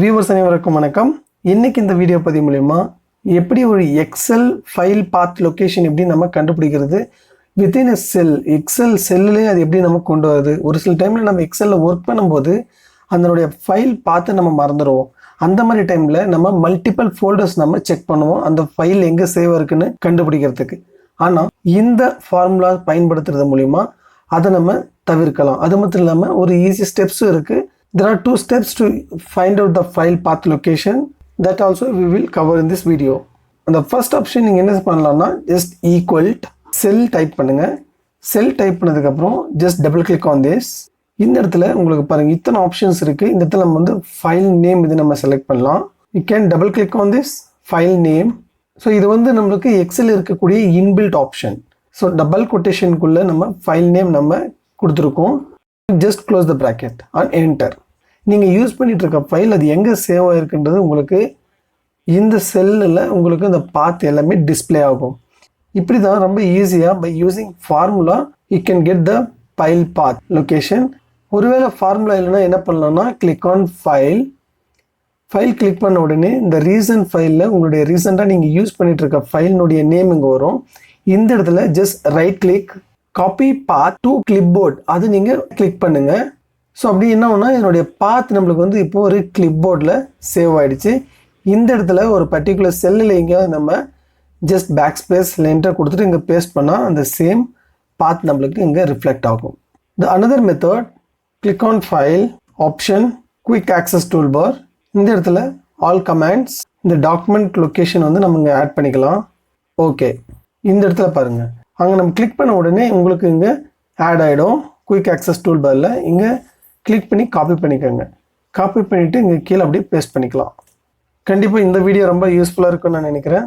Viewers அனைவருக்கும் வணக்கம். இன்னைக்கு இந்த வீடியோ பதிவு மூலமா எப்படி ஒரு எக்ஸல் ஃபைல் பாத் லொகேஷன் எப்படி நம்ம கண்டுபிடிக்கிறது, வித்தின் எ செல் எக்ஸல் செல்லிலே அது எப்படி நம்ம கொண்டு வருது. ஒரு சில டைமில் நம்ம எக்ஸலில் ஒர்க் பண்ணும்போது அதனுடைய ஃபைல் பார்த்து நம்ம மறந்துடுவோம். அந்த மாதிரி டைமில் நம்ம மல்டிபிள் ஃபோல்டர்ஸ் நம்ம செக் பண்ணுவோம் அந்த ஃபைல் எங்கே சேவ் இருக்குன்னு கண்டுபிடிக்கிறதுக்கு. ஆனால் இந்த ஃபார்முலா பயன்படுத்துறது மூலிமா அதை நம்ம தவிர்க்கலாம். அது மட்டும் இல்லாமல் ஒரு ஈஸி ஸ்டெப்ஸும் இருக்குது. There are two steps to find out the file path location that also we will cover in this video. And the first option நீங்க என்ன பண்ணலாம்னா just equal cell type பண்ணுங்க. cell type பண்ணதுக்கு அப்புறம் just double click on this. இந்த இடத்துல உங்களுக்கு பாருங்க இத்தனை ஆப்ஷன்ஸ் இருக்கு. இந்த இடத்துல நம்ம வந்து file name இது நம்ம செலக்ட் பண்ணலாம். You can double click on this file name. So இது வந்து நம்மளுக்கு எக்ஸல் இருக்கக்கூடிய இன்பில்ட் ஆப்ஷன். ஸோ டபுள் கொட்டேஷனுக்குள்ள நம்ம ஃபைல் நேம் நம்ம கொடுத்துருக்கோம். just close the bracket and enter. நீங்கள் யூஸ் பண்ணிட்டு இருக்க ஃபைல் அது எங்கே சேவ் ஆகிருக்குன்றது உங்களுக்கு இந்த செல்லில் உங்களுக்கு இந்த பாத் எல்லாமே டிஸ்பிளே ஆகும். இப்படி தான் ரொம்ப ஈஸியாக by using formula you can get the file path location. ஒருவேளை ஃபார்முலா இல்லைன்னா என்ன பண்ணலாம்னா கிளிக் ஆன் ஃபைல் கிளிக் பண்ண உடனே இந்த ரீசன்ட் ஃபைலில் உங்களுடைய ரீசெண்டாக நீங்கள் யூஸ் பண்ணிட்டு இருக்க ஃபைலினுடைய நேம் இங்கே வரும். இந்த இடத்துல just right click copy path to clipboard அது நீங்கள் கிளிக் பண்ணுங்கள். ஸோ அப்படி என்ன ஒன்றா இதனுடைய பாத் நம்மளுக்கு வந்து இப்போது ஒரு கிளிப்போர்டில் சேவ் ஆகிடுச்சு. இந்த இடத்துல ஒரு பர்டிகுலர் செல்லில் எங்கேயாவது நம்ம ஜஸ்ட் பேக் ஸ்பேஸ் என்டர் கொடுத்துட்டு இங்கே பேஸ்ட் பண்ணால் அந்த சேம் பாத் நம்மளுக்கு இங்கே ரிஃப்ளெக்ட் ஆகும். The another method click on file option quick access toolbar. இந்த இடத்துல ஆல் கமாண்ட்ஸ் இந்த டாக்குமெண்ட் லொக்கேஷன் வந்து நம்ம இங்கே ஆட் பண்ணிக்கலாம். ஓகே, இந்த இடத்துல பாருங்கள் அங்கே நம்ம கிளிக் பண்ண உடனே உங்களுக்கு இங்கே ஆட் ஆகிடும் குயிக் ஆக்சஸ் டூல் பாரில். இங்கே கிளிக் பண்ணி காப்பி பண்ணிக்கோங்க. காப்பி பண்ணிவிட்டு இங்கே கீழே அப்படியே பேஸ்ட் பண்ணிக்கலாம். கண்டிப்பாக இந்த வீடியோ ரொம்ப யூஸ்ஃபுல்லாக இருக்கும்னு நான் நினைக்கிறேன்.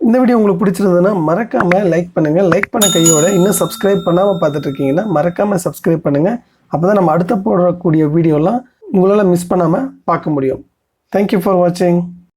இந்த வீடியோ உங்களுக்கு பிடிச்சிருந்ததுன்னா மறக்காமல் லைக் பண்ணுங்கள். லைக் பண்ண கையோட இன்னும் சப்ஸ்கிரைப் பண்ணாமல் பார்த்துட்ருக்கீங்கன்னா மறக்காமல் சப்ஸ்கிரைப் பண்ணுங்கள். அப்போ தான் நம்ம அடுத்த போடக்கூடிய வீடியோலாம் உங்களால் மிஸ் பண்ணாமல் பார்க்க முடியும். தேங்க்யூ ஃபார் வாட்சிங்.